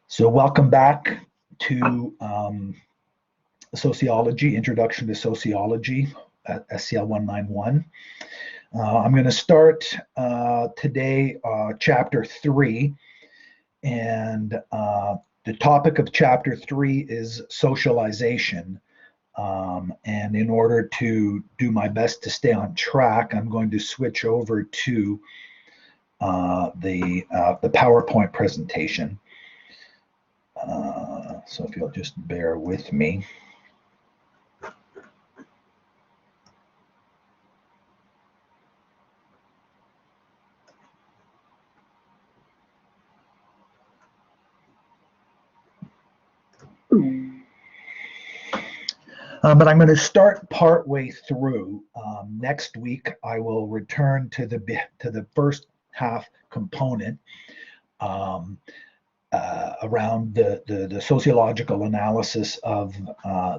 So welcome back to Sociology, Introduction to Sociology at SCL 191. I'm going to start today Chapter 3, and the topic of Chapter 3 is socialization. And in order to do my best to stay on track, I'm going to switch over to the PowerPoint presentation. So if you'll just bear with me. But I'm going to start partway through. Next week, I will return to the first half component around the sociological analysis of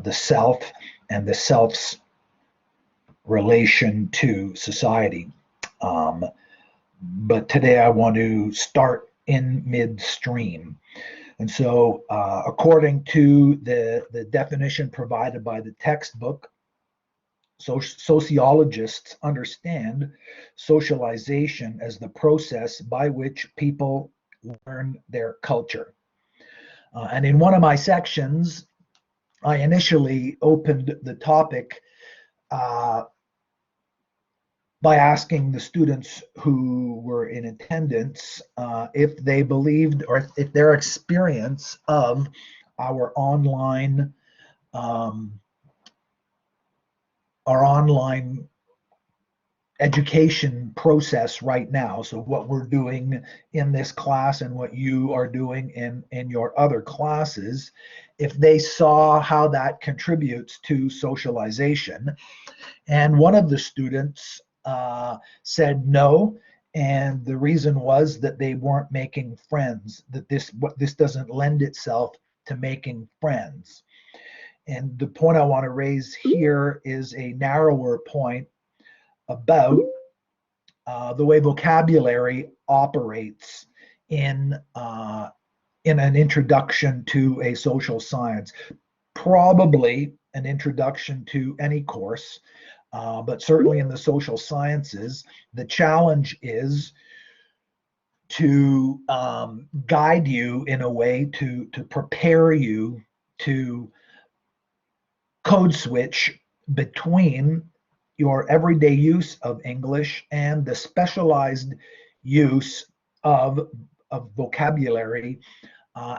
the self and the self's relation to society. But today I want to start in midstream. And so, according to the definition provided by the textbook, sociologists understand socialization as the process by which people learn their culture. And in one of my sections, I initially opened the topic by asking the students who were in attendance if they believed, or if their experience of our online education process right now. So what we're doing in this class and what you are doing in your other classes, if they saw how that contributes to socialization. And one of the students said no, and the reason was that they weren't making friends, that this doesn't lend itself to making friends. And the point I want to raise here is a narrower point about the way vocabulary operates in an introduction to a social science, probably an introduction to any course. But certainly in the social sciences, the challenge is to guide you in a way to prepare you to code switch between your everyday use of English and the specialized use of vocabulary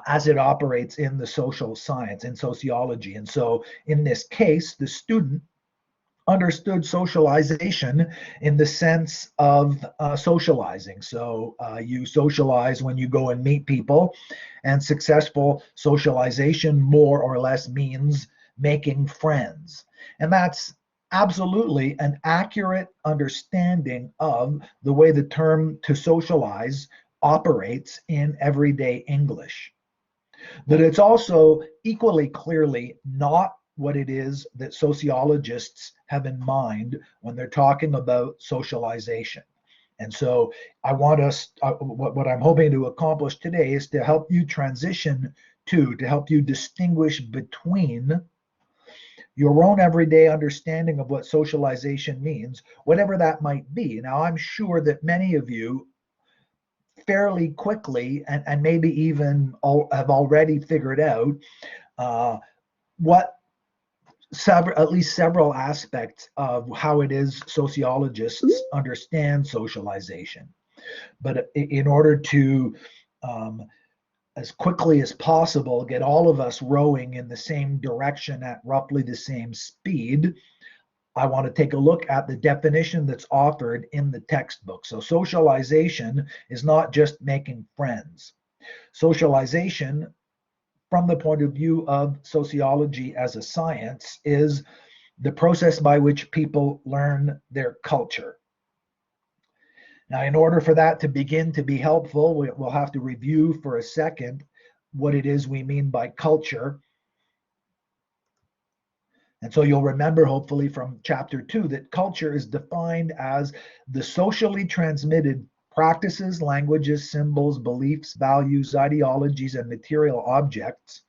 as it operates in the social science, in sociology. And so in this case, the student understood socialization in the sense of socializing. So you socialize when you go and meet people, and successful socialization more or less means making friends. And that's absolutely an accurate understanding of the way the term to socialize operates in everyday English. But it's also equally clearly not what it is that sociologists have in mind when they're talking about socialization. And so I want us, what I'm hoping to accomplish today is to help you transition to help you distinguish between your own everyday understanding of what socialization means, whatever that might be. Now, I'm sure that many of you fairly quickly and maybe even have already figured out what at least several aspects of how it is sociologists understand socialization. But in order to as quickly as possible get all of us rowing in the same direction at roughly the same speed, I want to take a look at the definition that's offered in the textbook. So socialization is not just making friends. Socialization, from the point of view of sociology as a science, is the process by which people learn their culture. Now, in order for that to begin to be helpful, we'll have to review for a second what it is we mean by culture. And so you'll remember, hopefully, from chapter 2 that culture is defined as the socially transmitted practices, languages, symbols, beliefs, values, ideologies, and material objects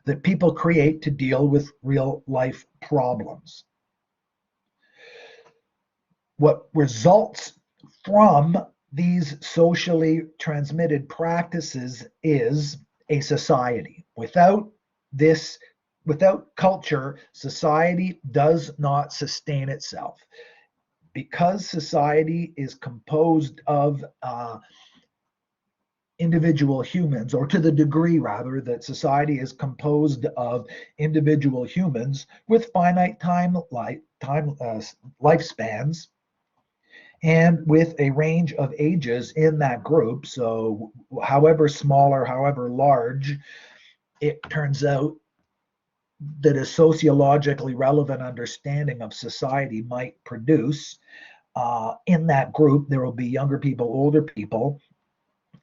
that people create to deal with real life problems. What results from these socially transmitted practices is a society. Without culture, society does not sustain itself. Because society is composed of individual humans, or to the degree rather that society is composed of individual humans with finite lifespans, and with a range of ages in that group. So however small or however large, it turns out that a sociologically relevant understanding of society might produce in that group, there will be younger people, older people.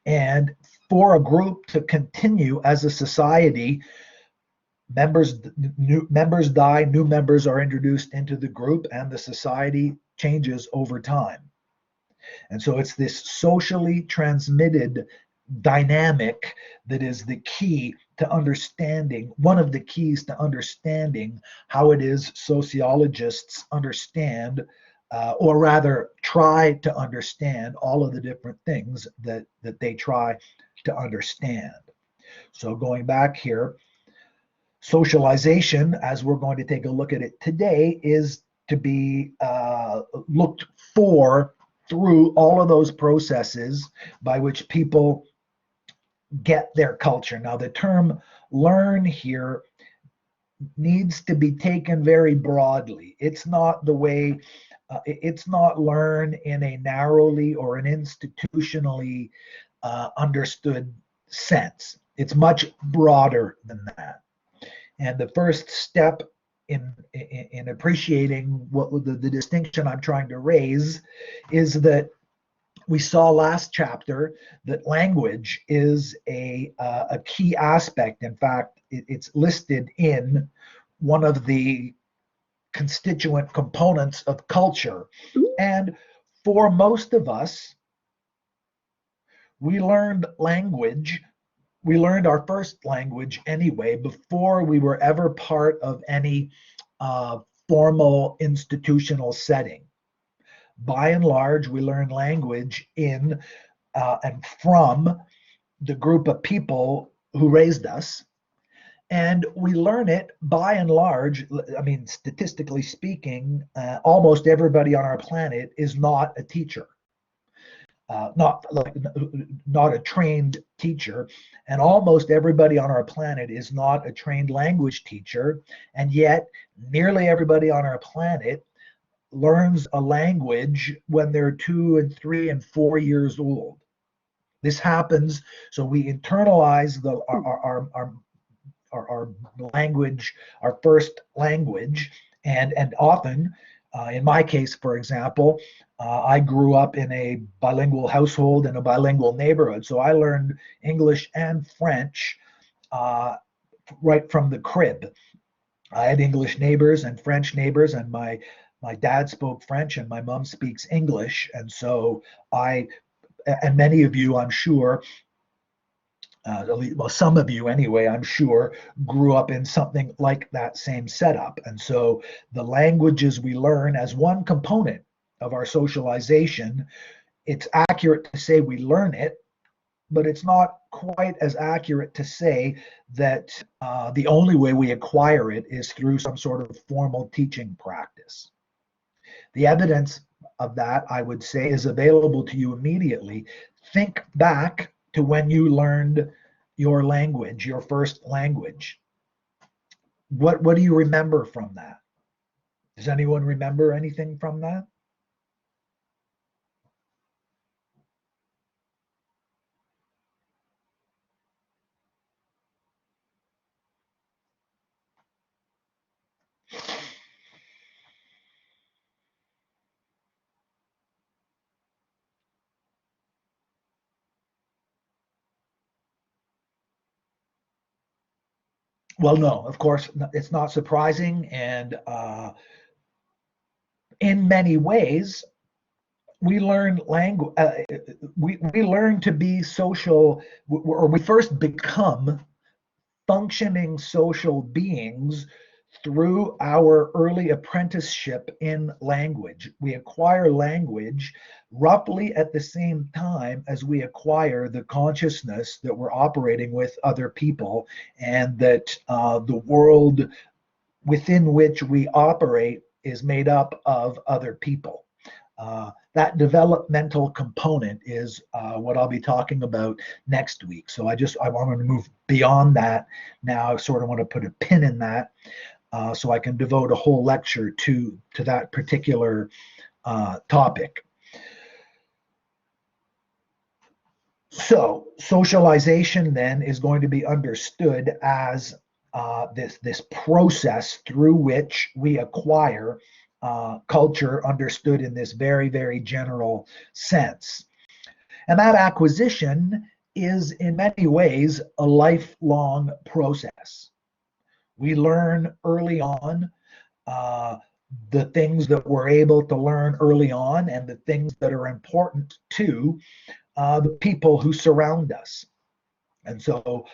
And for a group to continue as a society, members die, new members are introduced into the group, and the society changes over time. And so it's this socially transmitted dynamic that is the key to understanding, one of the keys to understanding how it is sociologists understand, or rather try to understand all of the different things that they try to understand. So going back here, socialization, as we're going to take a look at it today, is to be looked for through all of those processes by which people get their culture. Now, the term learn here needs to be taken very broadly. It's not the way, it's not learn in a narrowly or an institutionally understood sense. It's much broader than that. And the first step in appreciating what the distinction I'm trying to raise is that we saw last chapter that language is a key aspect. In fact, it's listed in one of the constituent components of culture. And for most of us, we learned language. We learned our first language anyway before we were ever part of any formal institutional setting. By and large, we learn language in and from the group of people who raised us. And we learn it by and large, I mean, statistically speaking, almost everybody on our planet is not a teacher. Not a trained teacher, and almost everybody on our planet is not a trained language teacher, and yet nearly everybody on our planet learns a language when they're 2 and 3 and 4 years old. This happens, so we internalize our language, our first language, and often, in my case, for example, I grew up in a bilingual household in a bilingual neighborhood, so I learned English and French right from the crib. I had English neighbors and French neighbors, and my dad spoke French and my mom speaks English, and so and many of you, I'm sure, well, some of you anyway, I'm sure, grew up in something like that same setup. And so the languages we learn as one component of our socialization, it's accurate to say we learn it, but it's not quite as accurate to say that the only way we acquire it is through some sort of formal teaching practice. The evidence of that, I would say, is available to you immediately. Think back to when you learned your language, your first language. What do you remember from that? Does anyone remember anything from that? Well, no, of course, it's not surprising. And in many ways, we learn language. We learn to be social, or we first become functioning social beings through our early apprenticeship in language. We acquire language roughly at the same time as we acquire the consciousness that we're operating with other people, and that the world within which we operate is made up of other people. That developmental component is what I'll be talking about next week. So I want to move beyond that now. I sort of want to put a pin in that, so I can devote a whole lecture to that particular topic. So socialization then is going to be understood as this process through which we acquire culture, understood in this very, very general sense. And that acquisition is in many ways a lifelong process. We learn early on the things that we're able to learn early on, and the things that are important to the people who surround us. And so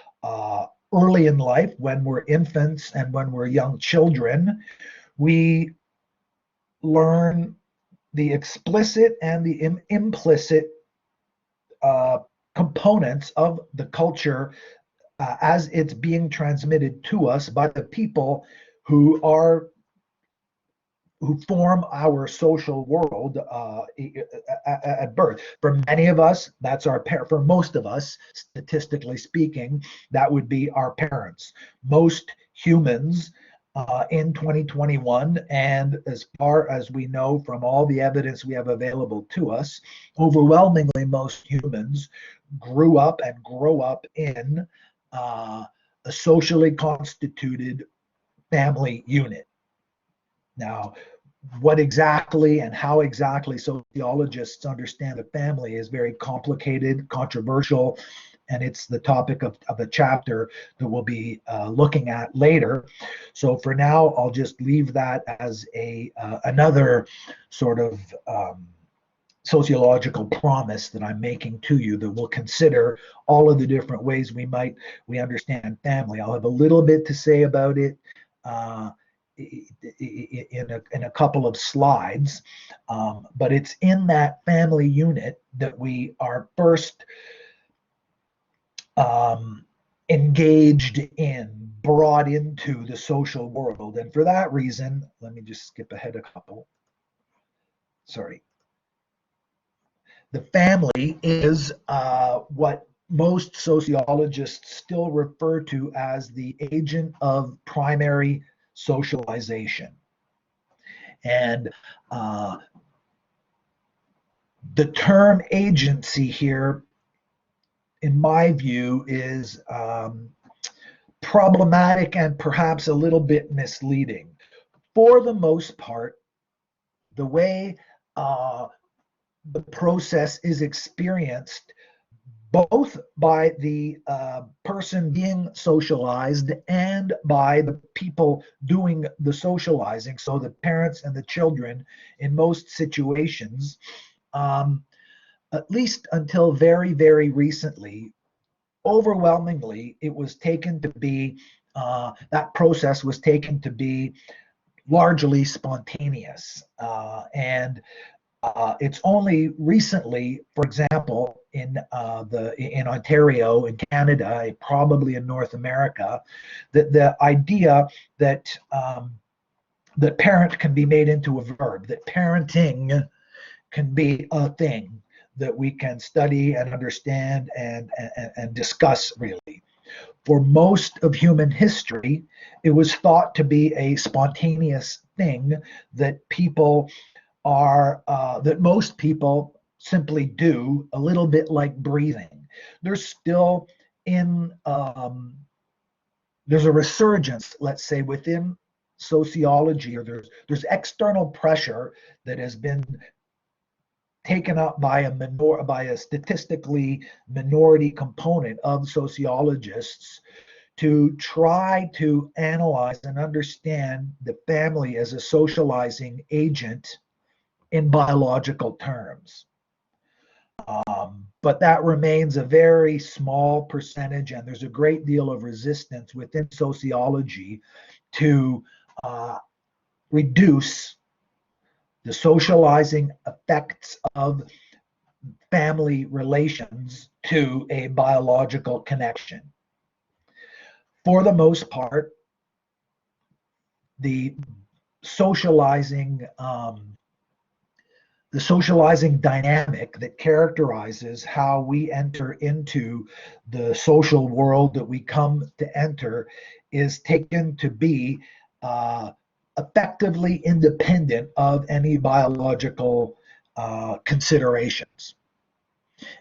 early in life, when we're infants and when we're young children, we learn the explicit and the implicit components of the culture as it's being transmitted to us by the people who form our social world at birth. For many of us, that's our parent. For most of us, statistically speaking, that would be our parents. Most humans in 2021, and as far as we know from all the evidence we have available to us, overwhelmingly most humans grew up and grow up in a socially constituted family unit. Now, what exactly and how exactly sociologists understand the family is very complicated, controversial, and it's the topic of a chapter that we'll be looking at later. So for now, I'll just leave that as another sort of sociological promise that I'm making to you, that we'll consider all of the different ways we understand family. I'll have a little bit to say about it in a couple of slides, but it's in that family unit that we are first engaged in, brought into the social world. And for that reason, let me just skip ahead a couple. Sorry. The family is what most sociologists still refer to as the agent of primary socialization. And the term agency here, in my view, is problematic and perhaps a little bit misleading. For the most part, the way the process is experienced both by the person being socialized and by the people doing the socializing, so the parents and the children in most situations, at least until very, very recently, overwhelmingly, it was taken to be, that process was taken to be largely spontaneous. And it's only recently, for example, in Ontario, in Canada, probably in North America, that the idea that that parent can be made into a verb, that parenting can be a thing that we can study and understand and discuss, really. For most of human history, it was thought to be a spontaneous thing that most people simply do, a little bit like breathing. There's still there's a resurgence, let's say, within sociology, or there's external pressure that has been taken up by a statistically minority component of sociologists to try to analyze and understand the family as a socializing agent in biological terms. But that remains a very small percentage, and there's a great deal of resistance within sociology to reduce the socializing effects of family relations to a biological connection. For the most part, the socializing dynamic that characterizes how we enter into the social world that we come to enter is taken to be effectively independent of any biological considerations.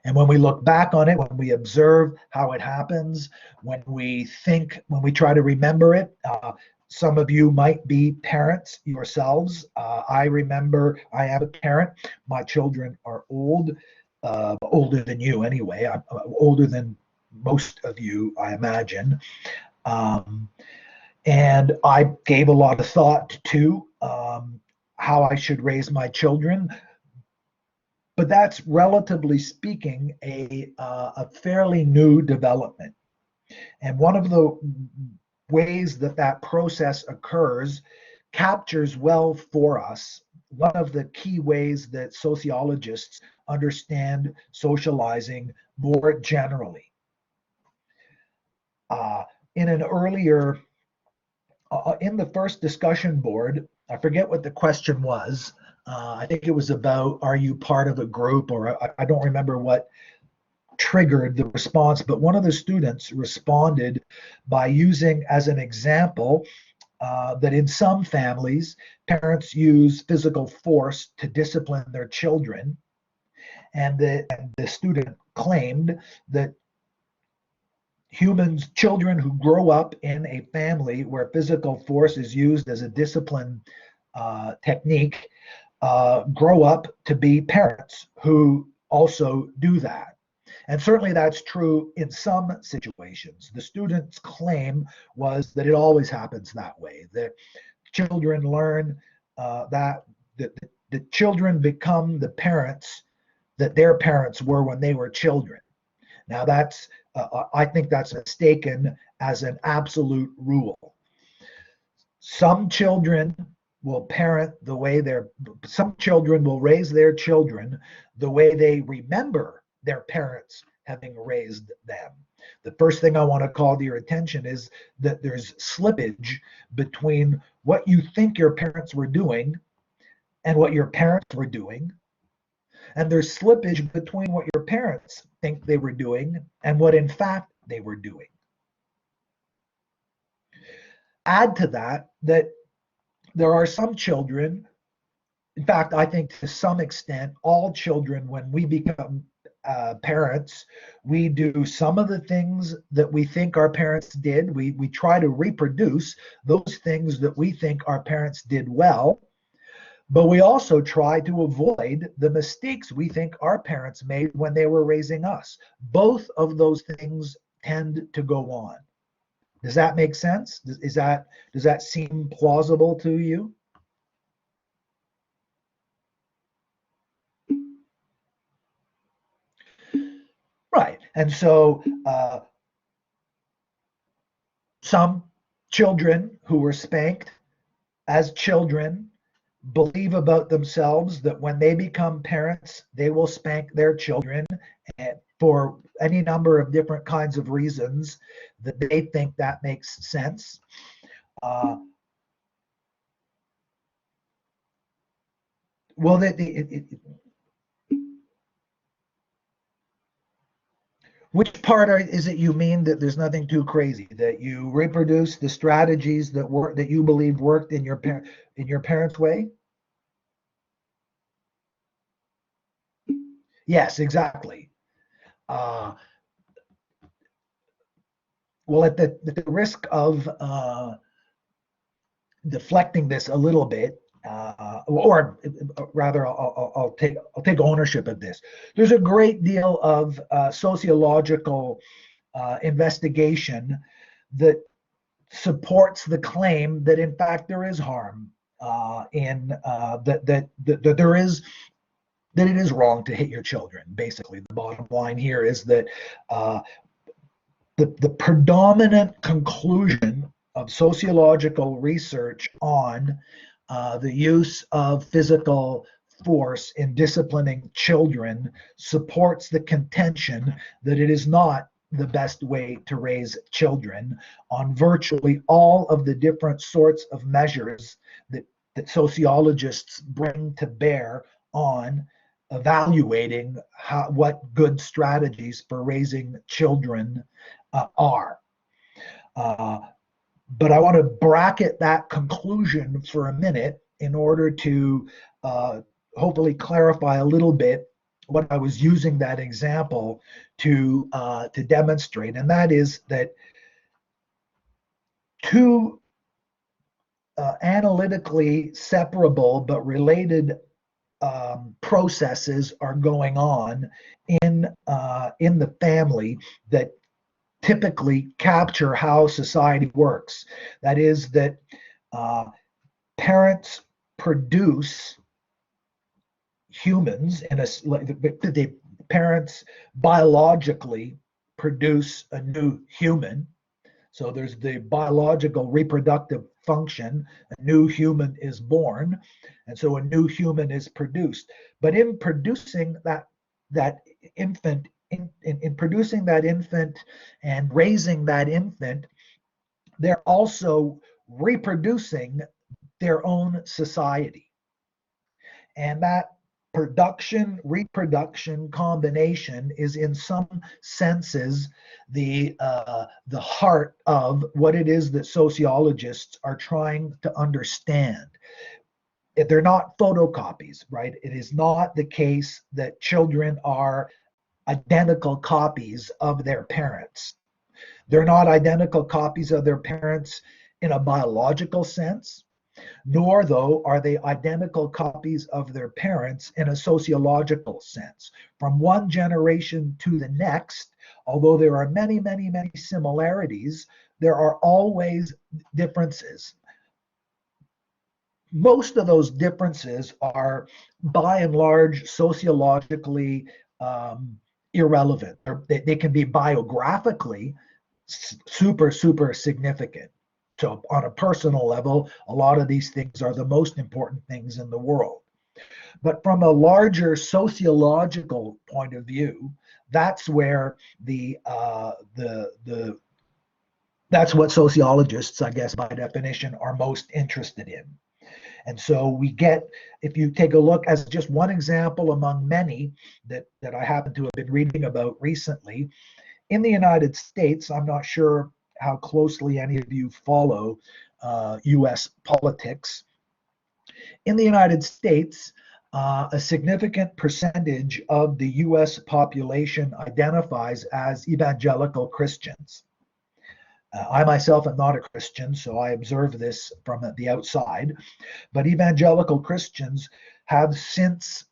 And when we look back on it, when we observe how it happens, when we try to remember it, some of you might be parents yourselves. I remember I am a parent. My children are old, older than you anyway. I'm older than most of you, I imagine. And I gave a lot of thought to how I should raise my children. But that's, relatively speaking, a fairly new development. And one of the ways that process occurs captures well for us one of the key ways that sociologists understand socializing more generally. In an earlier, in the first discussion board, I forget what the question was. I think it was about, are you part of a group? Or I don't remember what triggered the response, but one of the students responded by using as an example that in some families, parents use physical force to discipline their children. And the student claimed that children who grow up in a family where physical force is used as a discipline technique grow up to be parents who also do that. And certainly that's true in some situations. The student's claim was that it always happens that way, that children learn that the children become the parents that their parents were when they were children. Now that's, I think that's mistaken as an absolute rule. Some children will some children will raise their children the way they remember their parents having raised them. The first thing I want to call to your attention is that there's slippage between what you think your parents were doing and what your parents were doing. And there's slippage between what your parents think they were doing and what in fact they were doing. Add to that there are some children, in fact, I think to some extent, all children, when we become parents, we do some of the things that we think our parents did. We try to reproduce those things that we think our parents did well, but we also try to avoid the mistakes we think our parents made when they were raising us. Both of those things tend to go on. Does that make sense? Does that seem plausible to you? Right. And so some children who were spanked as children believe about themselves that when they become parents, they will spank their children, and for any number of different kinds of reasons that they think that makes sense. Well, which part is it you mean that there's nothing too crazy, that you reproduce the strategies that you believe worked in your parents' way? Yes, exactly. Well, at the risk of deflecting this a little bit, or rather, I'll take ownership of this. There's a great deal of sociological investigation that supports the claim that in fact there is harm that there is, that it is wrong to hit your children. Basically, the bottom line here is that uh, the predominant conclusion of sociological research on the use of physical force in disciplining children supports the contention that it is not the best way to raise children on virtually all of the different sorts of measures that sociologists bring to bear on evaluating what good strategies for raising children are. But I want to bracket that conclusion for a minute in order to hopefully clarify a little bit what I was using that example to demonstrate, and that is that two analytically separable but related processes are going on in the family that typically capture how society works. That is that parents produce humans in the parents biologically produce a new human. So there's the biological reproductive function. A new human is born, and so a new human is produced. But in producing that infant, in producing that infant and raising that infant, they're also reproducing their own society. And that production reproduction combination is in some senses the heart of what it is that sociologists are trying to understand. They're not photocopies, right? It is not the case that children are identical copies of their parents. They're not identical copies of their parents in a biological sense, nor, though, are they identical copies of their parents in a sociological sense. From one generation to the next, although there are many, many, many similarities, there are always differences. Most of those differences are, by and large, sociologically irrelevant. They can be biographically super, super significant. So on a personal level, a lot of these things are the most important things in the world. But from a larger sociological point of view, that's where that's what sociologists, I guess, by definition, are most interested in. And so we get, if you take a look as just one example among many that I happen to have been reading about recently, in the United States, I'm not sure how closely any of you follow US politics. In the United States, a significant percentage of the US population identifies as evangelical Christians. I myself am not a Christian, so I observe this from the outside. But evangelical Christians have, since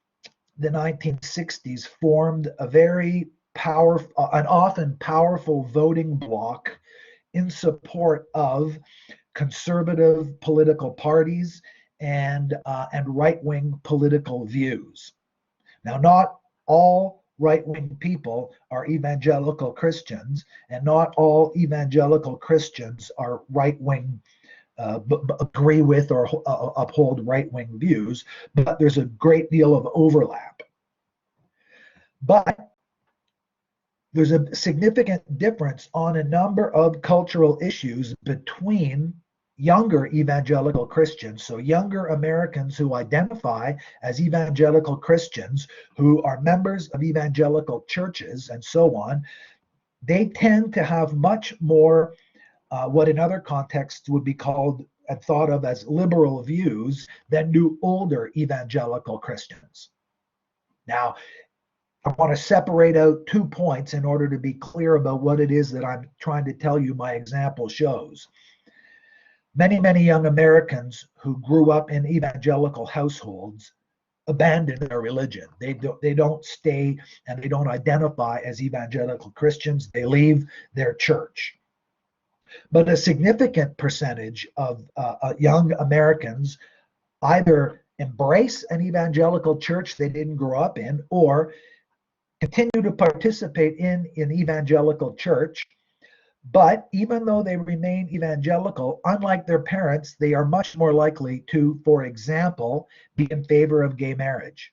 the 1960s, formed a very powerful, an often powerful voting bloc in support of conservative political parties and right-wing political views. Now, not all right-wing people are evangelical Christians, and not all evangelical Christians are right-wing, agree with or uphold right-wing views, but there's a great deal of overlap. But there's a significant difference on a number of cultural issues between younger evangelical Christians, so younger Americans who identify as evangelical Christians, who are members of evangelical churches and so on. They tend to have much more what in other contexts would be called and thought of as liberal views than do older evangelical Christians. Now, I want to separate out 2 points in order to be clear about what it is that I'm trying to tell you my example shows. Many, many young Americans who grew up in evangelical households abandon their religion. They don't stay and they don't identify as evangelical Christians. They leave their church. But a significant percentage of young Americans either embrace an evangelical church they didn't grow up in, or continue to participate in an evangelical church. But even though they remain evangelical, unlike their parents, they are much more likely to, for example, be in favor of gay marriage.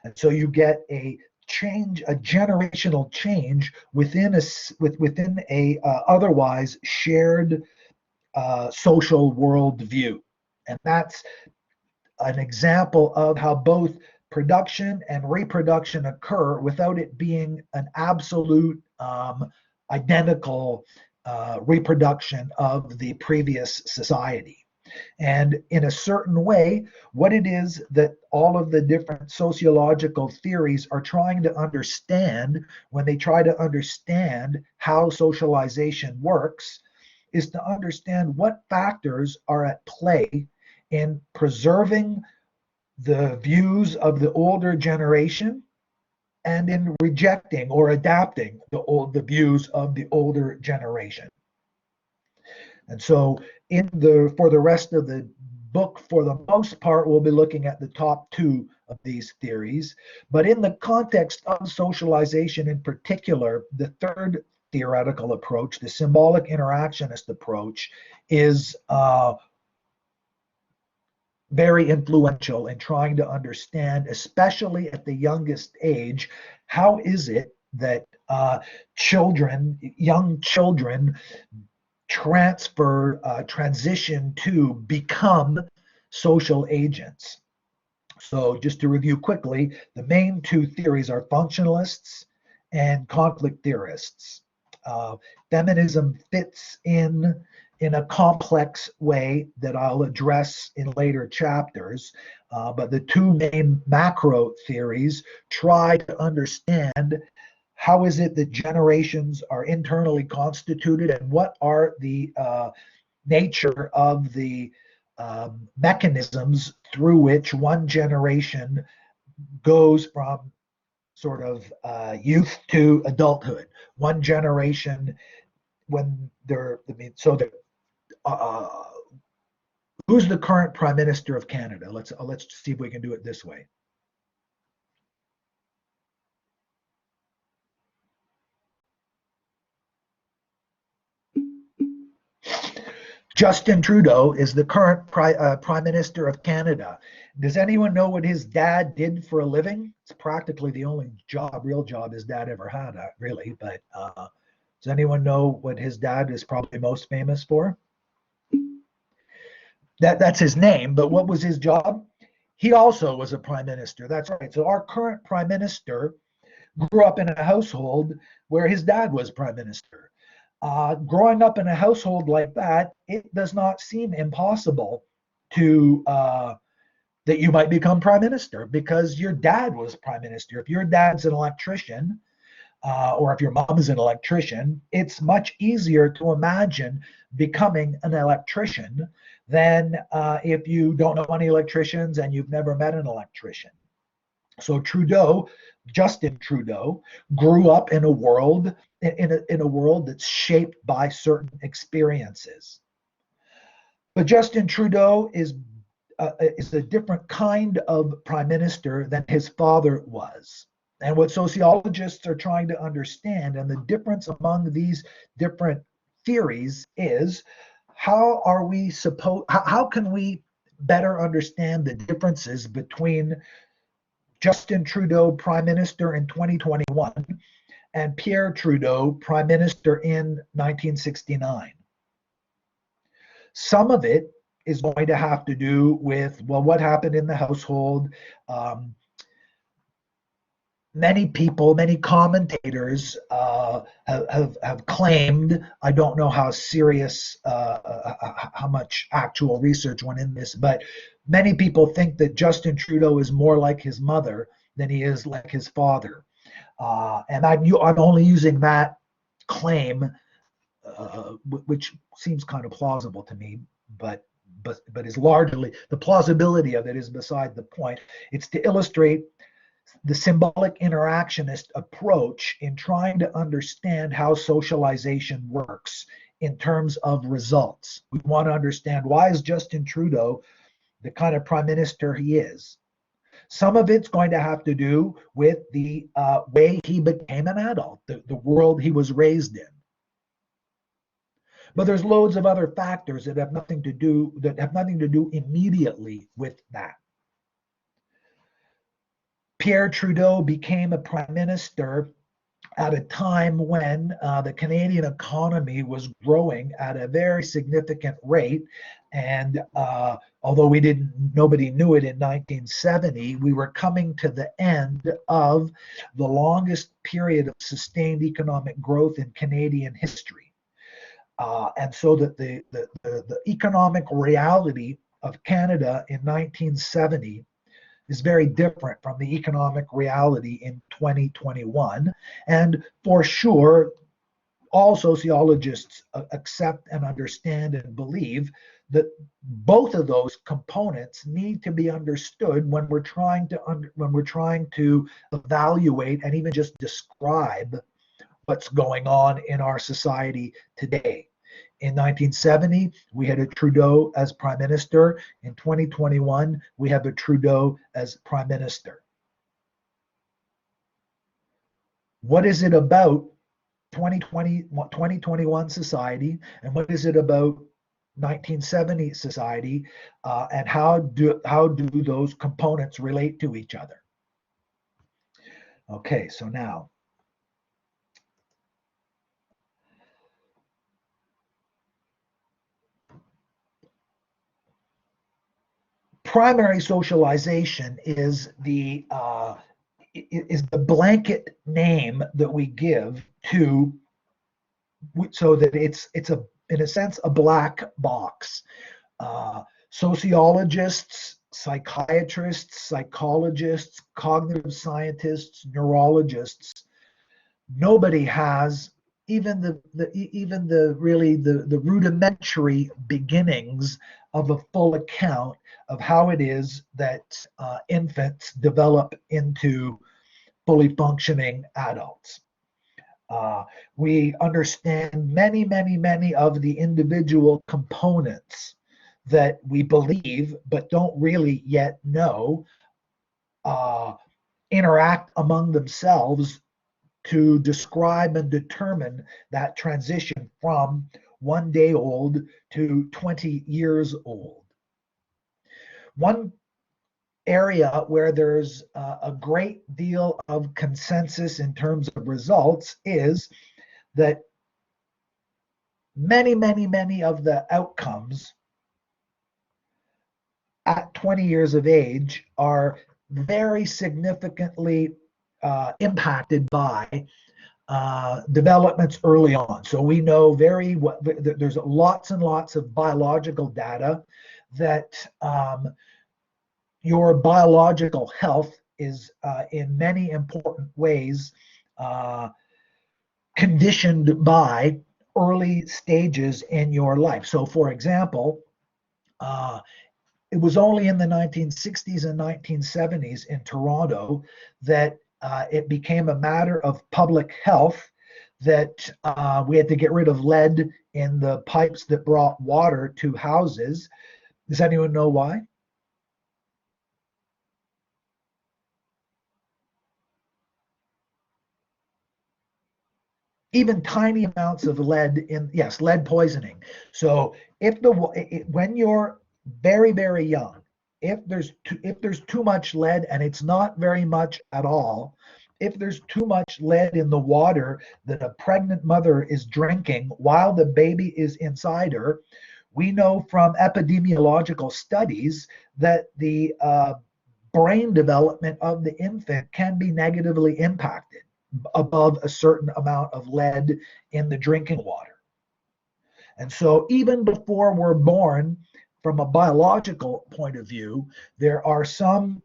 And so you get a change, a generational change within a otherwise shared social worldview. And that's an example of how both production and reproduction occur without it being an absolute identical reproduction of the previous society. And in a certain way, what it is that all of the different sociological theories are trying to understand when they try to understand how socialization works is to understand what factors are at play in preserving the views of the older generation and in rejecting or adapting the views of the older generation. And so for the rest of the book, for the most part, we'll be looking at the top two of these theories. But in the context of socialization in particular, the third theoretical approach, the symbolic interactionist approach, is very influential in trying to understand, especially at the youngest age, how is it that young children transition to become social agents. So just to review quickly, the main two theories are functionalists and conflict theorists. Feminism fits in a complex way that I'll address in later chapters. But the two main macro theories try to understand how is it that generations are internally constituted and what are the nature of the mechanisms through which one generation goes from sort of youth to adulthood. One generation, when they're, I mean, so the who's the current Prime Minister of Canada? Let's see if we can do it this way. Justin Trudeau is the current Prime Minister of Canada. Does anyone know what his dad did for a living? It's practically the only real job his dad ever had, really. But does anyone know what his dad is probably most famous for? That's his name, but what was his job? He also was a prime minister. That's right. So our current prime minister grew up in a household where his dad was prime minister. Growing up in a household like that, it does not seem impossible to that you might become prime minister because your dad was prime minister. If your dad's an electrician, or if your mom is an electrician, it's much easier to imagine becoming an electrician than if you don't know any electricians and you've never met an electrician. So Justin Trudeau, grew up in a world that's shaped by certain experiences. But Justin Trudeau is a different kind of prime minister than his father was. And what sociologists are trying to understand, and the difference among these different theories, is how can we better understand the differences between Justin Trudeau, Prime Minister in 2021, and Pierre Trudeau, Prime Minister in 1969. Some of it is going to have to do with, well, what happened in the household. Many commentators have claimed, I don't know how serious, how much actual research went in this, but many people think that Justin Trudeau is more like his mother than he is like his father. And I'm only using that claim, which seems kind of plausible to me, but is largely, the plausibility of it is beside the point. It's to illustrate the symbolic interactionist approach in trying to understand how socialization works in terms of results. We want to understand, why is Justin Trudeau the kind of prime minister he is. Some of it's going to have to do with the way he became an adult, the world he was raised in. But there's loads of other factors that have nothing to do immediately with that. Pierre Trudeau became a prime minister at a time when the Canadian economy was growing at a very significant rate. And although nobody knew it in 1970, we were coming to the end of the longest period of sustained economic growth in Canadian history. And so that the economic reality of Canada in 1970 is very different from the economic reality in 2021. And for sure, all sociologists accept and understand and believe that both of those components need to be understood when we're trying to evaluate and even just describe what's going on in our society today. In 1970, we had a Trudeau as prime minister. In 2021, we have a Trudeau as prime minister. What is it about 2021 society, and what is it about 1970 society, and how do those components relate to each other? Okay, so now primary socialization is the blanket name that we give to, so that it's in a sense a black box. Sociologists, psychiatrists, psychologists, cognitive scientists, neurologists, nobody has even the rudimentary beginnings of a full account of how it is that infants develop into fully functioning adults. We understand many of the individual components that we believe but don't really yet know interact among themselves to describe and determine that transition from 1 day old to 20 years old. One area where there's a great deal of consensus in terms of results is that many of the outcomes at 20 years of age are very significantly impacted by developments early on. So we know there's lots and lots of biological data that your biological health is in many important ways conditioned by early stages in your life. So for example, it was only in the 1960s and 1970s in Toronto that it became a matter of public health that we had to get rid of lead in the pipes that brought water to houses. Does anyone know why? Even tiny amounts of lead lead poisoning. So when you're very young, if there's too much lead, and it's not very much at all, if there's too much lead in the water that a pregnant mother is drinking while the baby is inside her, we know from epidemiological studies that the brain development of the infant can be negatively impacted above a certain amount of lead in the drinking water. And so even before we're born, from a biological point of view, there are some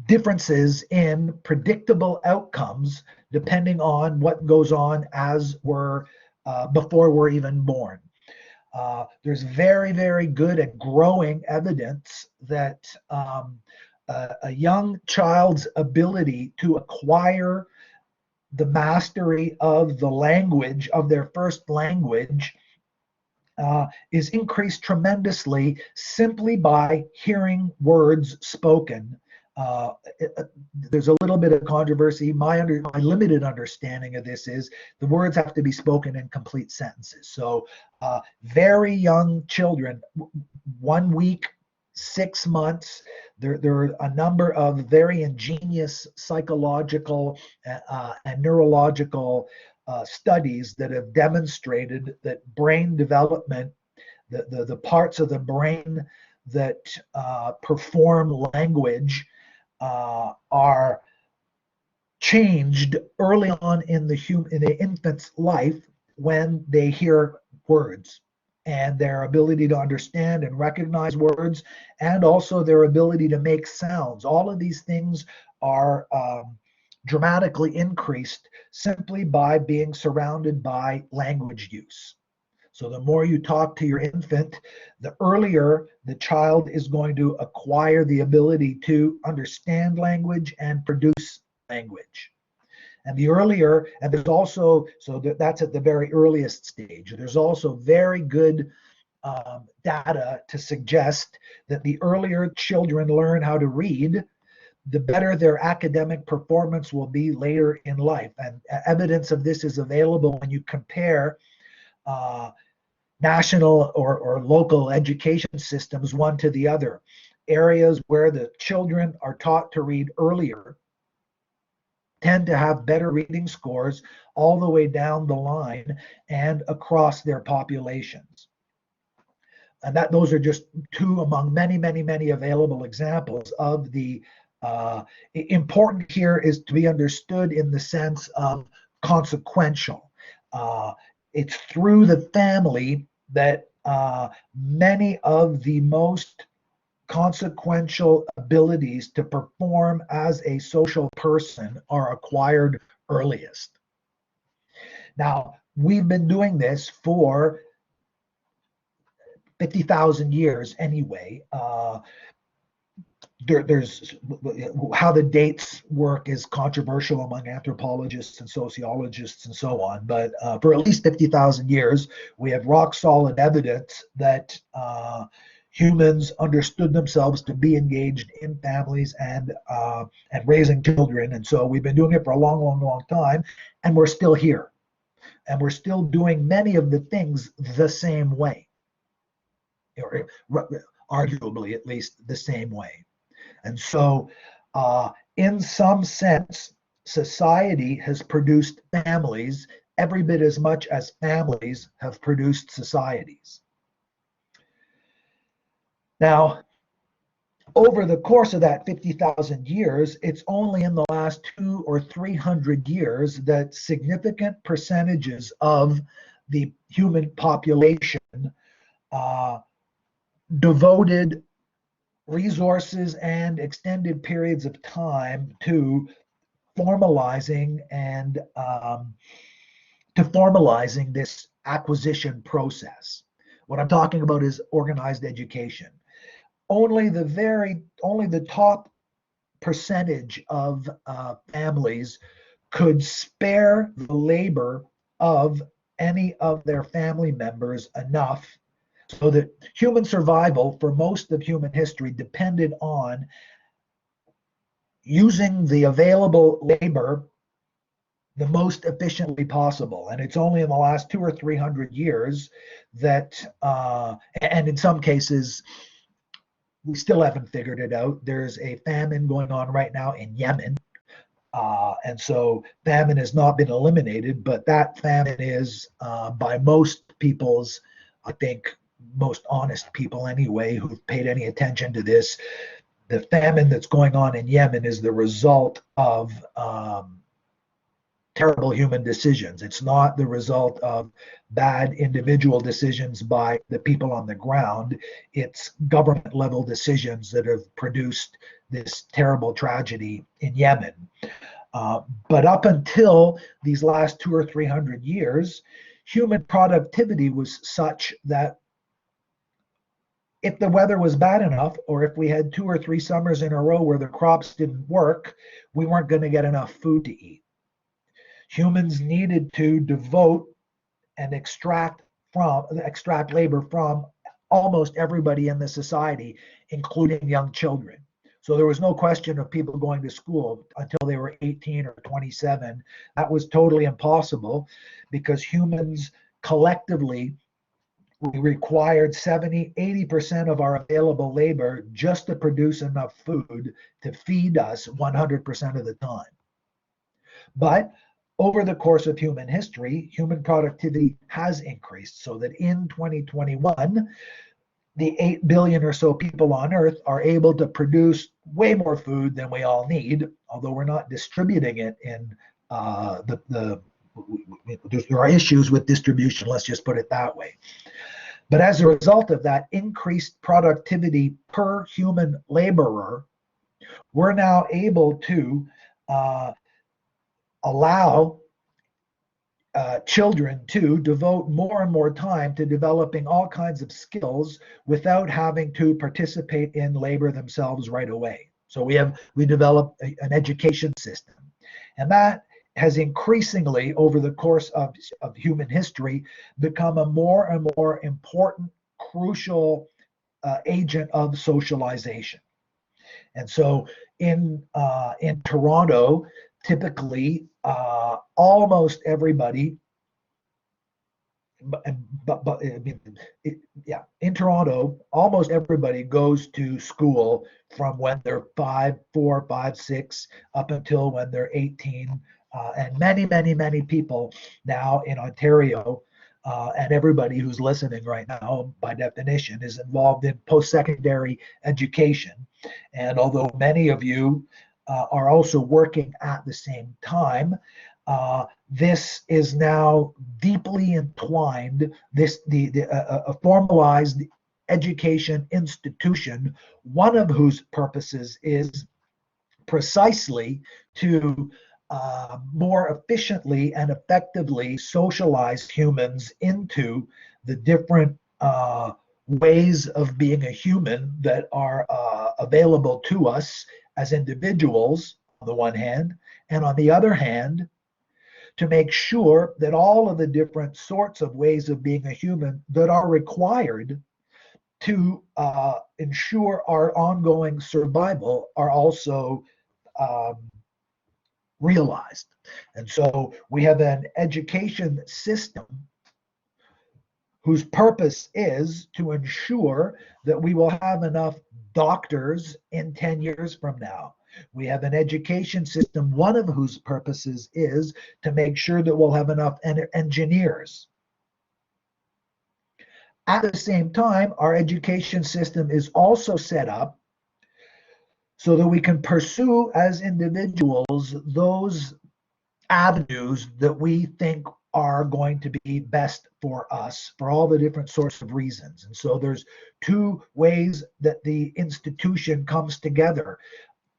differences in predictable outcomes depending on what goes on as before we're even born. There's very good and growing evidence that a young child's ability to acquire the mastery of the language, of their first language, is increased tremendously simply by hearing words spoken. There's a little bit of controversy. My limited understanding of this is the words have to be spoken in complete sentences. So very young children, 1 week, 6 months, there are a number of very ingenious psychological and neurological studies that have demonstrated that brain development, the parts of the brain that perform language, are changed early on in the infant's life when they hear words, and their ability to understand and recognize words, and also their ability to make sounds. All of these things are dramatically increased simply by being surrounded by language use. So the more you talk to your infant, the earlier the child is going to acquire the ability to understand language and produce language. And the earlier, and there's also, so that's at the very earliest stage. There's also very good data to suggest that the earlier children learn how to read, the better their academic performance will be later in life. And evidence of this is available when you compare national or local education systems one to the other. Areas where the children are taught to read earlier tend to have better reading scores all the way down the line and across their populations. And those are just two among many, many, many available examples of the important here is to be understood in the sense of consequential. It's through the family that many of the most consequential abilities to perform as a social person are acquired earliest. Now, we've been doing this for 50,000 years anyway. There's how the dates work is controversial among anthropologists and sociologists and so on, but for at least 50,000 years, we have rock solid evidence that humans understood themselves to be engaged in families and raising children. And so we've been doing it for a long, long, long time, and we're still here. And we're still doing many of the things the same way, or arguably at least the same way. And so, in some sense, society has produced families every bit as much as families have produced societies. Now, over the course of that 50,000 years, it's only in the last 200 or 300 years that significant percentages of the human population devoted resources and extended periods of time to formalizing this acquisition process. What I'm talking about is organized education. Only the top percentage of families could spare the labor of any of their family members enough so that human survival for most of human history depended on using the available labor the most efficiently possible. And it's only in the last 200 or 300 years that, and in some cases, we still haven't figured it out. There's a famine going on right now in Yemen. And so famine has not been eliminated, but that famine is, by most people's, I think, most honest people anyway, who've paid any attention to this, the famine that's going on in Yemen is the result of terrible human decisions. It's not the result of bad individual decisions by the people on the ground. It's government level decisions that have produced this terrible tragedy in Yemen. But up until these last 200 or 300 years, human productivity was such that if the weather was bad enough, or if we had 2 or 3 summers in a row where the crops didn't work, we weren't going to get enough food to eat. Humans needed to devote and extract extract labor from almost everybody in the society, including young children. So there was no question of people going to school until they were 18 or 27. That was totally impossible because humans collectively, we required 70-80% of our available labor just to produce enough food to feed us 100% of the time. But over the course of human history, human productivity has increased so that in 2021, the 8 billion or so people on Earth are able to produce way more food than we all need, although we're not distributing it in there are issues with distribution, let's just put it that way. But as a result of that increased productivity per human laborer, we're now able to allow children to devote more and more time to developing all kinds of skills without having to participate in labor themselves right away. So we developed an education system, and that has increasingly over the course of human history become a more and more important, crucial agent of socialization. And so in Toronto, typically almost everybody, in Toronto, almost everybody goes to school from when they're 4, 5, 6, up until when they're 18. And many people now in Ontario, and everybody who's listening right now, by definition, is involved in post-secondary education. And although many of you are also working at the same time, this is now deeply entwined. A formalized education institution, one of whose purposes is precisely to more efficiently and effectively socialize humans into the different ways of being a human that are available to us as individuals, on the one hand, and on the other hand, to make sure that all of the different sorts of ways of being a human that are required to ensure our ongoing survival are also realized. And so we have an education system whose purpose is to ensure that we will have enough doctors in 10 years from now. We have an education system, one of whose purposes is to make sure that we'll have enough engineers. At the same time, our education system is also set up so that we can pursue as individuals those avenues that we think are going to be best for us for all the different sorts of reasons. And so there's two ways that the institution comes together,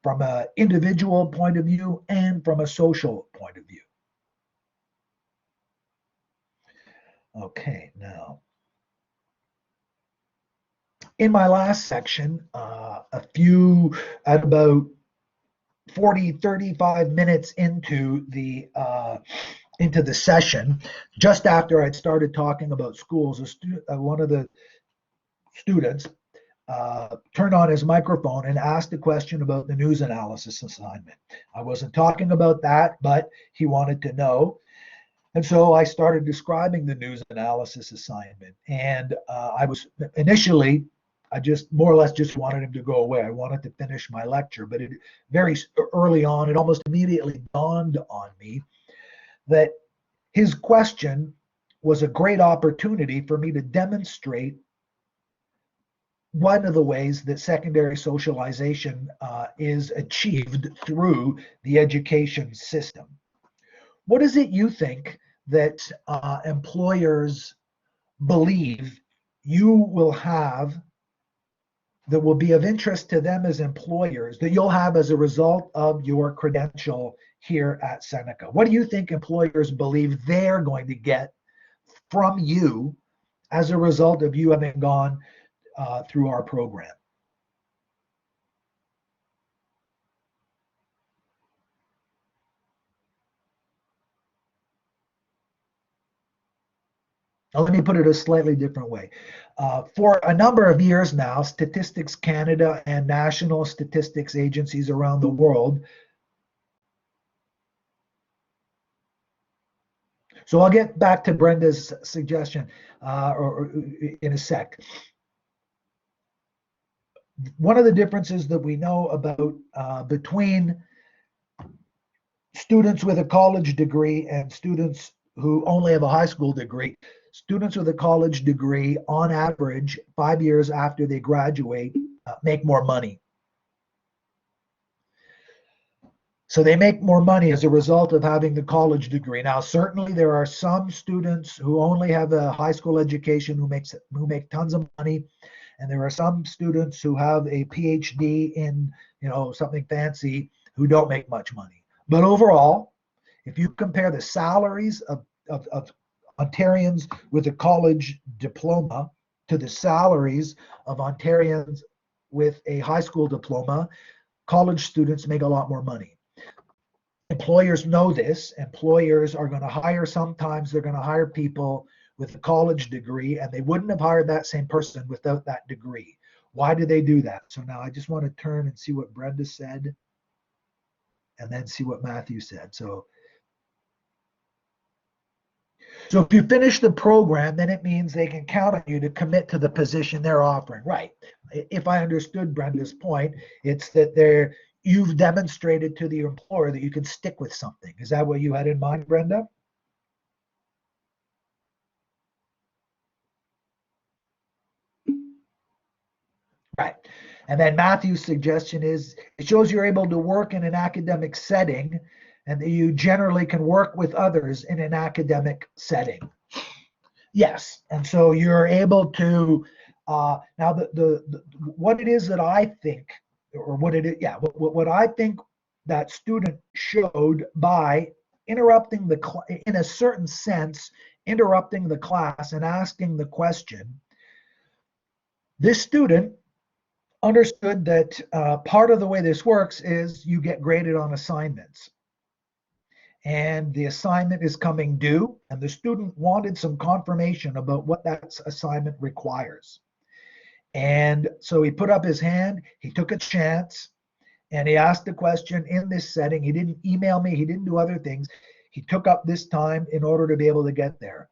from an individual point of view and from a social point of view. Okay, now, in my last section, at about 35 minutes into the session, just after I'd started talking about schools, one of the students turned on his microphone and asked a question about the news analysis assignment. I wasn't talking about that, but he wanted to know. And so I started describing the news analysis assignment. And I just more or less just wanted him to go away. I wanted to finish my lecture, but very early on, it almost immediately dawned on me that his question was a great opportunity for me to demonstrate one of the ways that secondary socialization is achieved through the education system. What is it you think that employers believe you will have that will be of interest to them as employers, that you'll have as a result of your credential here at Seneca? What do you think employers believe they're going to get from you as a result of you having gone through our program? Now, let me put it a slightly different way. For a number of years now, Statistics Canada and national statistics agencies around the world. So I'll get back to Brenda's suggestion or in a sec. One of the differences that we know about between students with a college degree and students who only have a high school degree, students with a college degree, on average, 5 years after they graduate, make more money. So they make more money as a result of having the college degree. Now, certainly there are some students who only have a high school education who make tons of money, and there are some students who have a PhD in, something fancy, who don't make much money. But overall, if you compare the salaries of Ontarians with a college diploma to the salaries of Ontarians with a high school diploma, college students make a lot more money. Employers know this. Employers are going to hire, sometimes they're going to hire people with a college degree, and they wouldn't have hired that same person without that degree. Why do they do that? So now I just want to turn and see what Brenda said, and then see what Matthew said. So if you finish the program, then it means they can count on you to commit to the position they're offering. Right. If I understood Brenda's point, it's that you've demonstrated to the employer that you can stick with something. Is that what you had in mind, Brenda? Right. And then Matthew's suggestion is it shows you're able to work in an academic setting and that you generally can work with others in an academic setting. Yes. And so you're able to, now what it is that I think, or what it is, what I think that student showed by interrupting in a certain sense, interrupting the class and asking the question, this student understood that part of the way this works is you get graded on assignments. And the assignment is coming due, and the student wanted some confirmation about what that assignment requires. And so he put up his hand, he took a chance, and he asked the question in this setting. He didn't email me, he didn't do other things. He took up this time in order to be able to get there.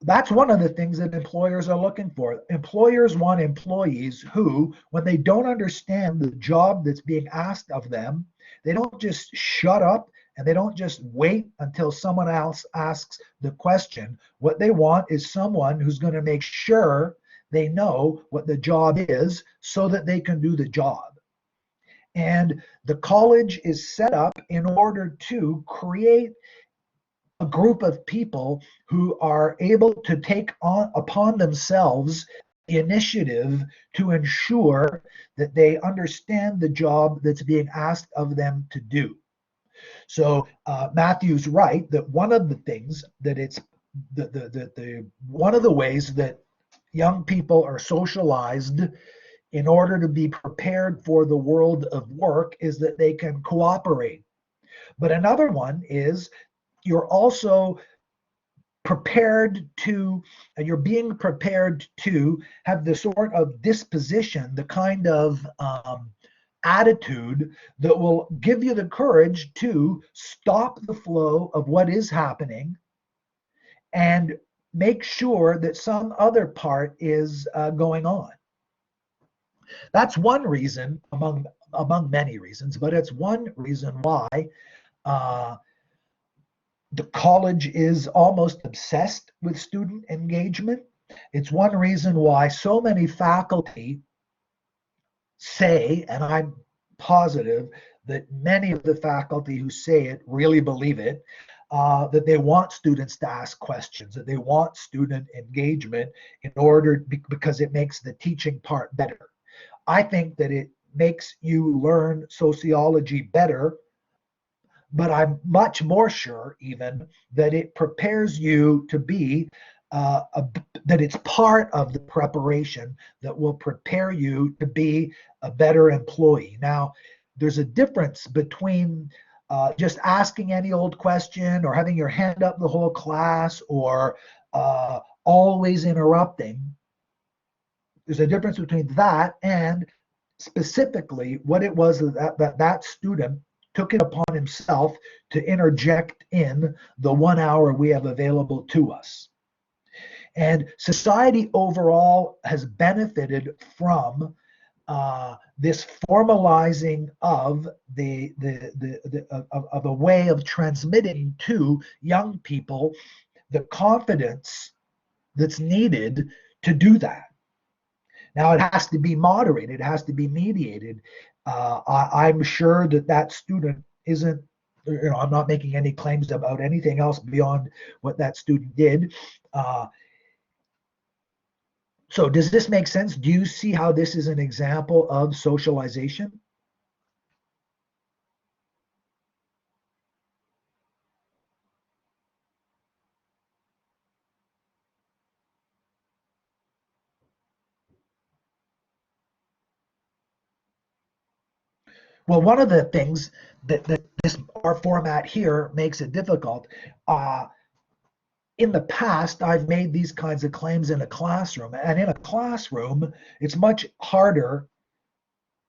That's one of the things that employers are looking for. Employers want employees who, when they don't understand the job that's being asked of them, they don't just shut up and they don't just wait until someone else asks the question. What they want is someone who's going to make sure they know what the job is so that they can do the job. And the college is set up in order to create a group of people who are able to take upon themselves the initiative to ensure that they understand the job that's being asked of them to do. So Matthew's right that one of the things that it's one of the ways that young people are socialized in order to be prepared for the world of work is that they can cooperate. But another one is you're also you're being prepared to have the sort of disposition, the kind of attitude that will give you the courage to stop the flow of what is happening and make sure that some other part is going on. That's one reason among many reasons, but it's one reason why the college is almost obsessed with student engagement. It's one reason why so many faculty say, and I'm positive that many of the faculty who say it really believe it, that they want students to ask questions, that they want student engagement because it makes the teaching part better. I think that it makes you learn sociology better, but I'm much more sure even that it prepares you to be that it's part of the preparation that will prepare you to be a better employee. Now, there's a difference between just asking any old question or having your hand up the whole class or always interrupting. There's a difference between that and specifically what it was that student took it upon himself to interject in the 1 hour we have available to us. And society overall has benefited from this formalizing of of a way of transmitting to young people the confidence that's needed to do that. Now, it has to be moderated, it has to be mediated. I'm sure that student isn't, I'm not making any claims about anything else beyond what that student did. So does this make sense? Do you see how this is an example of socialization? Well, one of the things that this our format here makes it difficult. In the past, I've made these kinds of claims in a classroom, and in a classroom, it's much harder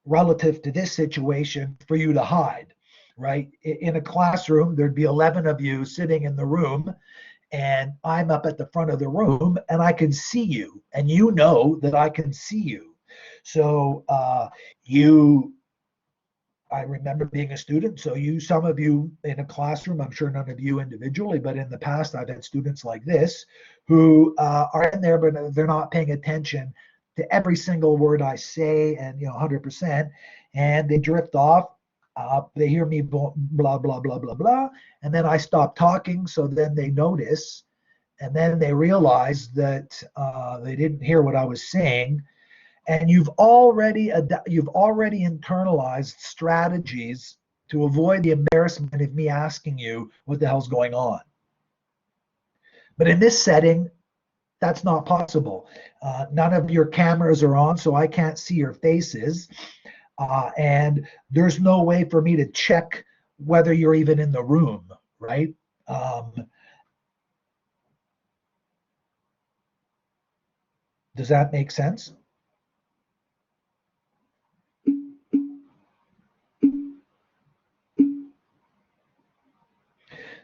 relative to this situation for you to hide, right? In a classroom, there'd be 11 of you sitting in the room, and I'm up at the front of the room, and I can see you, and you know that I can see you. So you I remember being a student. So some of you in a classroom, I'm sure none of you individually, but in the past, I've had students like this who are in there, but they're not paying attention to every single word I say, and 100%, and they drift off. They hear me blah blah blah blah blah, and then I stop talking. So then they notice, and then they realize that they didn't hear what I was saying, and you've already internalized strategies to avoid the embarrassment of me asking you what the hell's going on. But in this setting, that's not possible. None of your cameras are on, so I can't see your faces, and there's no way for me to check whether you're even in the room, right? Does that make sense?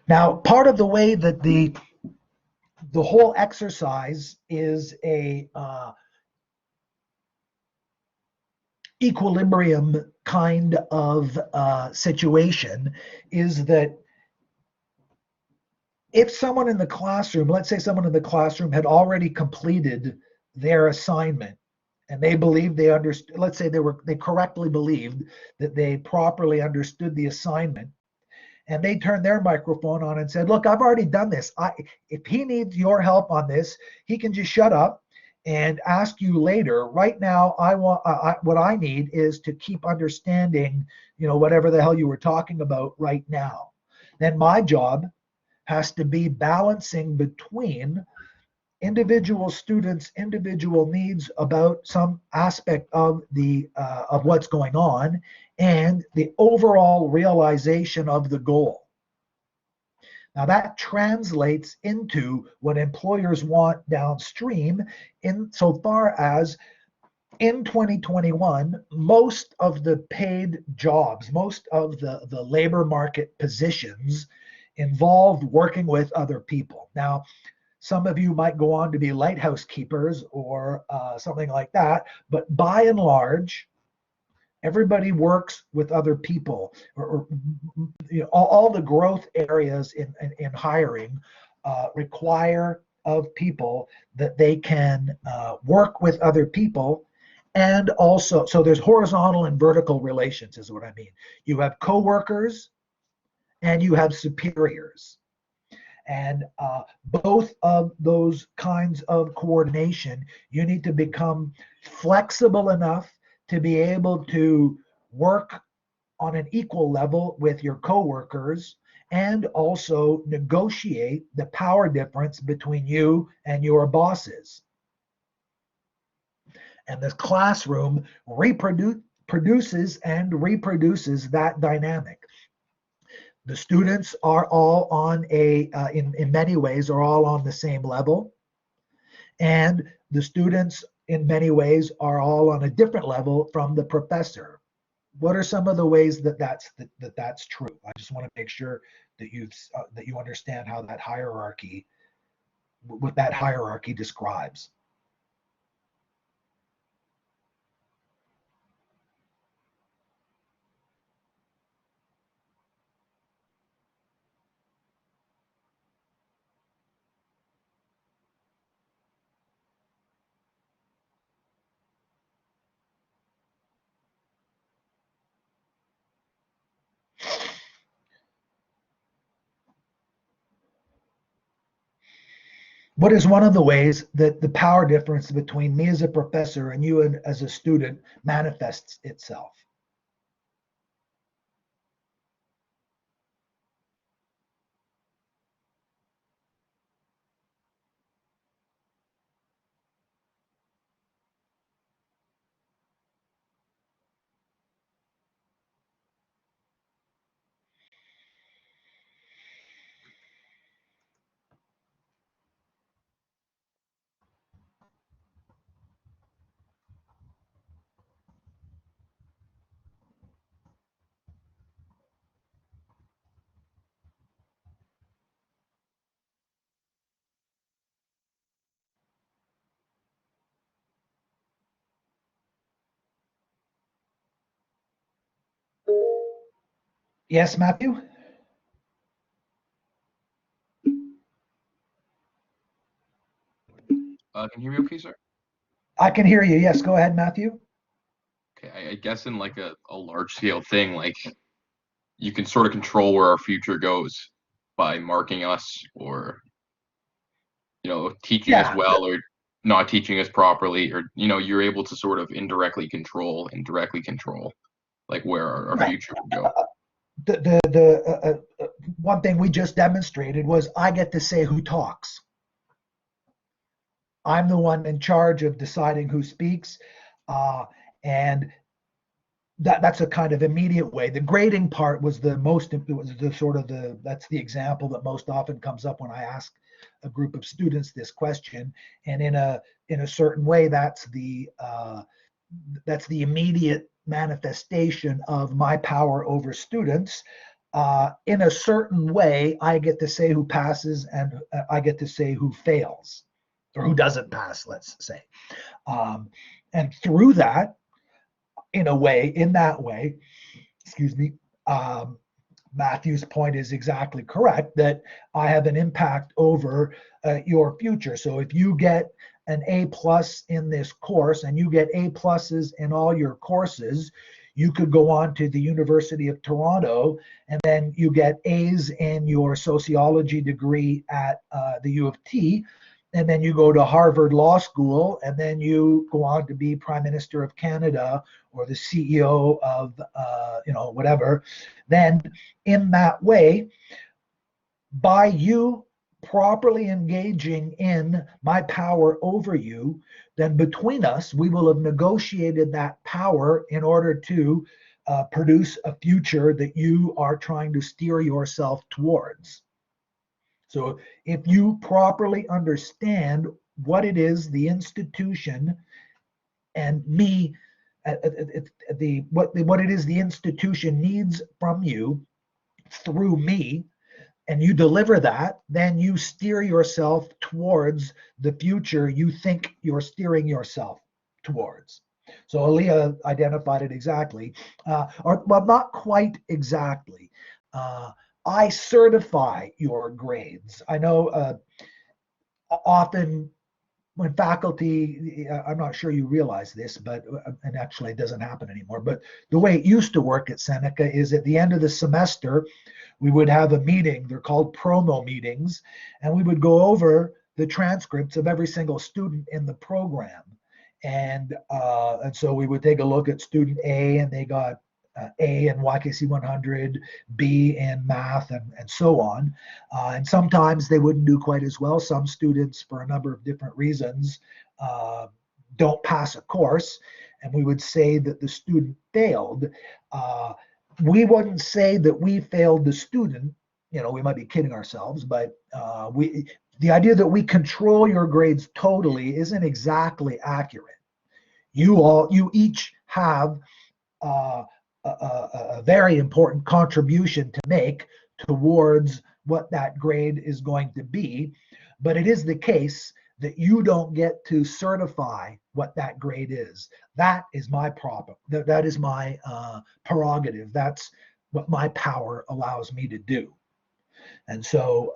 Now, part of the way that the whole exercise is a equilibrium kind of situation is that if someone in the classroom, let's say someone in the classroom had already completed their assignment, and they believed they understood, let's say they correctly believed that they properly understood the assignment, and they turned their microphone on and said, look, I've already done this. If he needs your help on this, he can just shut up and ask you later. Right now, what I need is to keep understanding, whatever the hell you were talking about right now. Then my job has to be balancing between individual students' individual needs about some aspect of what's going on and the overall realization of the goal. Now that translates into what employers want downstream, insofar as in 2021, most of the paid jobs, most of the labor market positions involved working with other people. Now, some of you might go on to be lighthouse keepers or something like that, but by and large, everybody works with other people. Or all the growth areas in hiring require of people that they can work with other people. And also, so there's horizontal and vertical relations is what I mean. You have coworkers and you have superiors. And both of those kinds of coordination, you need to become flexible enough to be able to work on an equal level with your coworkers and also negotiate the power difference between you and your bosses. And this classroom produces and reproduces that dynamic. The students are all on in many ways, are all on the same level. And the students, in many ways, are all on a different level from the professor. What are some of the ways that that's true? I just want to make sure that you understand how that hierarchy, what that hierarchy describes. What is one of the ways that the power difference between me as a professor and you as a student manifests itself? Yes, Matthew? Can you hear me okay, sir? I can hear you. Yes, go ahead, Matthew. Okay, I guess in like a large scale thing, like you can sort of control where our future goes by marking us or, teaching us Yeah, well or not teaching us properly, or, you're able to sort of indirectly control like where our right. future will go. The one thing we just demonstrated was I get to say who talks. I'm the one in charge of deciding who speaks, and that's a kind of immediate way. The grading part was the most, it was the sort of that's the example that most often comes up when I ask a group of students this question. And in a certain way, that's the immediate manifestation of my power over students. In a certain way, I get to say who passes and I get to say who fails or who doesn't pass, let's say. Um, and through that, in that way, excuse me, um, Matthew's point is exactly correct that I have an impact over your future. So if you get an A plus in this course and you get A pluses in all your courses, you could go on to the University of Toronto and then you get A's in your sociology degree at the U of T. And then you go to Harvard Law School, and then you go on to be Prime Minister of Canada or the CEO of, whatever. Then, in that way, by you properly engaging in my power over you, then between us, we will have negotiated that power in order to produce a future that you are trying to steer yourself towards. So if you properly understand what it is the institution and me, what it is the institution needs from you through me, and you deliver that, then you steer yourself towards the future you think you're steering yourself towards. So Aaliyah identified it exactly, or well, not quite exactly. Uh, I certify your grades. I know often when faculty, I'm not sure you realize this, but and actually it doesn't happen anymore. But the way it used to work at Seneca is at the end of the semester, we would have a meeting. They're called promo meetings, and we would go over the transcripts of every single student in the program. And so we would take a look at student A, and they got A in YKC 100, B in math, and so on. And sometimes they wouldn't do quite as well. Some students, for a number of different reasons, don't pass a course, and we would say that the student failed. we wouldn't say that we failed the student. We might be kidding ourselves, but the idea that we control your grades totally isn't exactly accurate. You each have uh, a very important contribution to make towards what that grade is going to be. But it is the case that you don't get to certify what that grade is. That is my problem. That is my prerogative. That's what my power allows me to do. And so,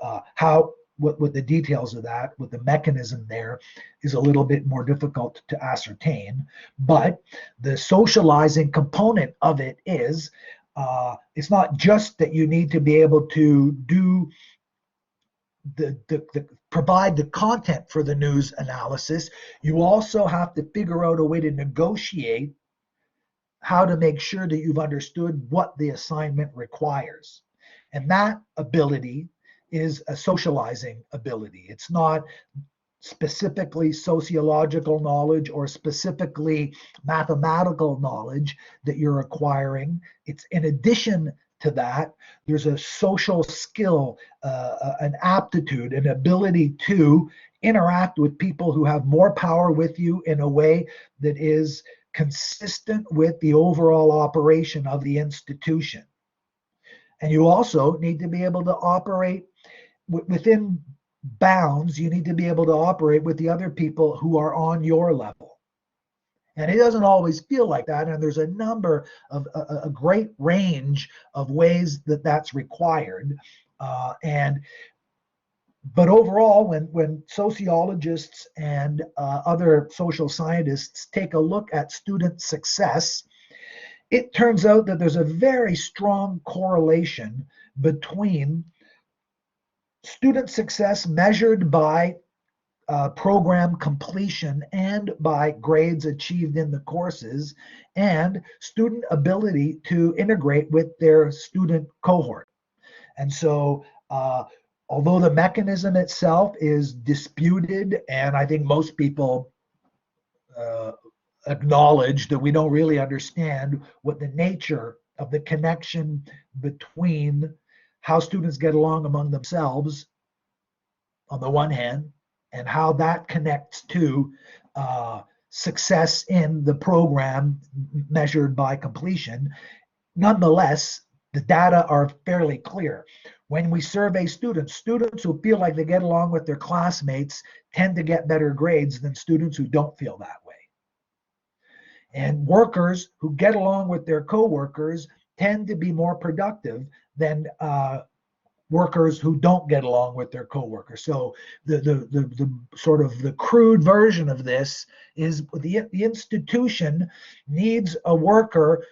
what the details of that, what the mechanism there, is a little bit more difficult to ascertain. But the socializing component of it is, it's not just that you need to be able to do the provide the content for the news analysis. You also have to figure out a way to negotiate how to make sure that you've understood what the assignment requires. And that ability is a socializing ability. It's not specifically sociological knowledge or specifically mathematical knowledge that you're acquiring. It's in addition to that, there's a social skill, an aptitude, an ability to interact with people who have more power with you in a way that is consistent with the overall operation of the institution. And you also need to be able to operate within bounds. You need to be able to operate with the other people who are on your level. And it doesn't always feel like that. And there's a number of a great range of ways that that's required. But overall, when sociologists and other social scientists take a look at student success, it turns out that there's a very strong correlation between student success measured by program completion and by grades achieved in the courses, and student ability to integrate with their student cohort. And so, although the mechanism itself is disputed, and I think most people acknowledge that we don't really understand what the nature of the connection between how students get along among themselves on the one hand, and how that connects to success in the program measured by completion. Nonetheless, the data are fairly clear. When we survey students, students who feel like they get along with their classmates tend to get better grades than students who don't feel that way. And workers who get along with their coworkers tend to be more productive than workers who don't get along with their coworkers. So the sort of the crude version of this is the institution needs a worker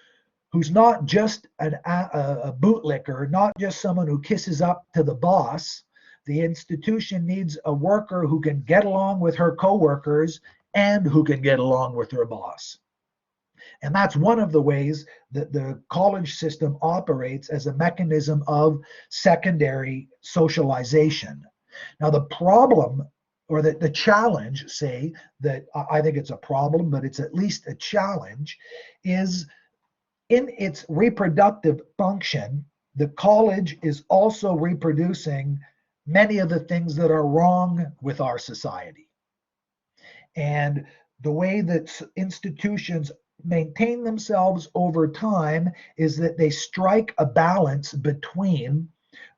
who's not just a bootlicker, not just someone who kisses up to the boss. The institution needs a worker who can get along with her coworkers and who can get along with her boss. And that's one of the ways that the college system operates as a mechanism of secondary socialization. Now, the problem or the challenge, say, that I think it's a problem, but it's at least a challenge, is in its reproductive function, the college is also reproducing many of the things that are wrong with our society. And the way that institutions maintain themselves over time is that they strike a balance between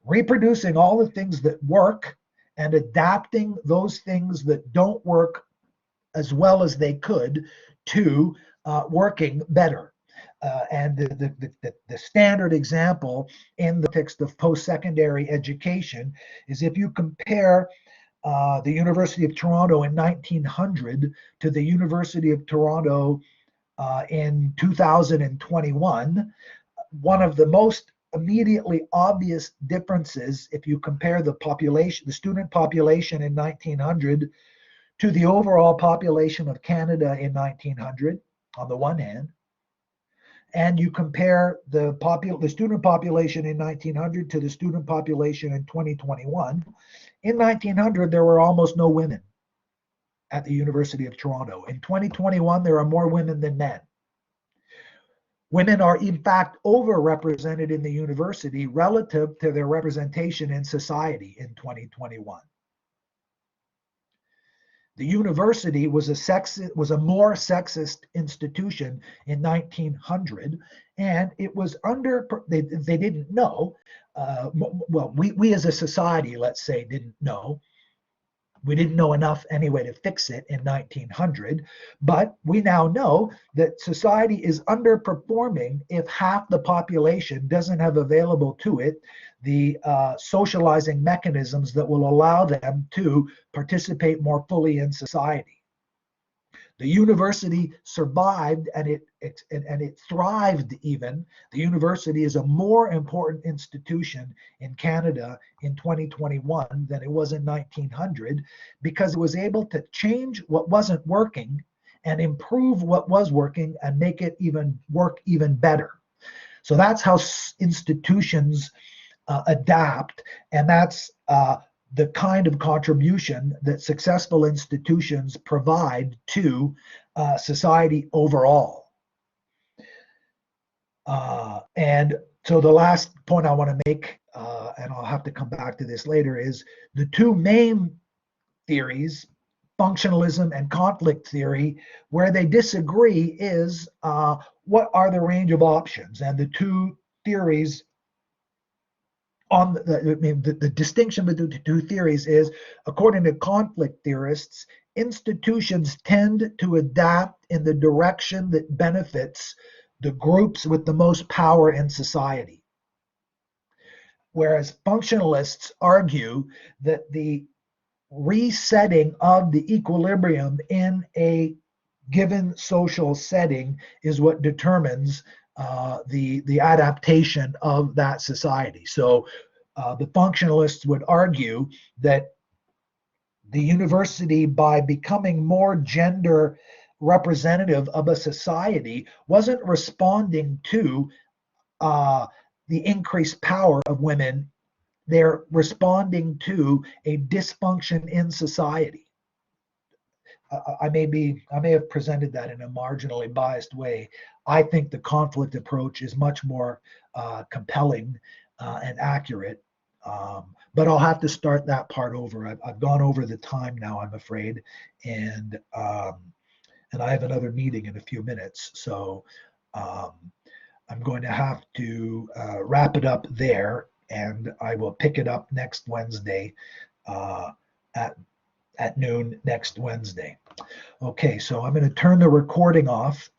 reproducing all the things that work and adapting those things that don't work as well as they could to working better. And the standard example in the text of post-secondary education is if you compare the University of Toronto in 1900 to the University of Toronto in 2021, one of the most immediately obvious differences, if you compare the population, the student population in 1900 to the overall population of Canada in 1900, on the one hand, and you compare the student population in 1900 to the student population in 2021, in 1900 there were almost no women at the University of Toronto. In 2021, there are more women than men. Women are in fact overrepresented in the university relative to their representation in society in 2021. The university was a more sexist institution in 1900, and it was they didn't know. We as a society, let's say, didn't know. We didn't know enough anyway to fix it in 1900, but we now know that society is underperforming if half the population doesn't have available to it the socializing mechanisms that will allow them to participate more fully in society. The university survived and it thrived even. The university is a more important institution in Canada in 2021 than it was in 1900 because it was able to change what wasn't working and improve what was working and make it work even better. So that's how institutions adapt, and that's the kind of contribution that successful institutions provide to society overall. And so the last point I want to make, and I'll have to come back to this later, is the two main theories, functionalism and conflict theory, where they disagree is what are the range of options. And the two theories on the distinction between the two theories is, according to conflict theorists, institutions tend to adapt in the direction that benefits the groups with the most power in society. Whereas functionalists argue that the resetting of the equilibrium in a given social setting is what determines the adaptation of that society. So the functionalists would argue that the university, by becoming more gender representative of a society, wasn't responding to the increased power of women. They're responding to a dysfunction in society. I may have presented that in a marginally biased way. I think the conflict approach is much more compelling and accurate. But I'll have to start that part over. I've gone over the time now, I'm afraid, and I have another meeting in a few minutes. So I'm going to have to wrap it up there, and I will pick it up next Wednesday at noon next Wednesday. Okay, so I'm going to turn the recording off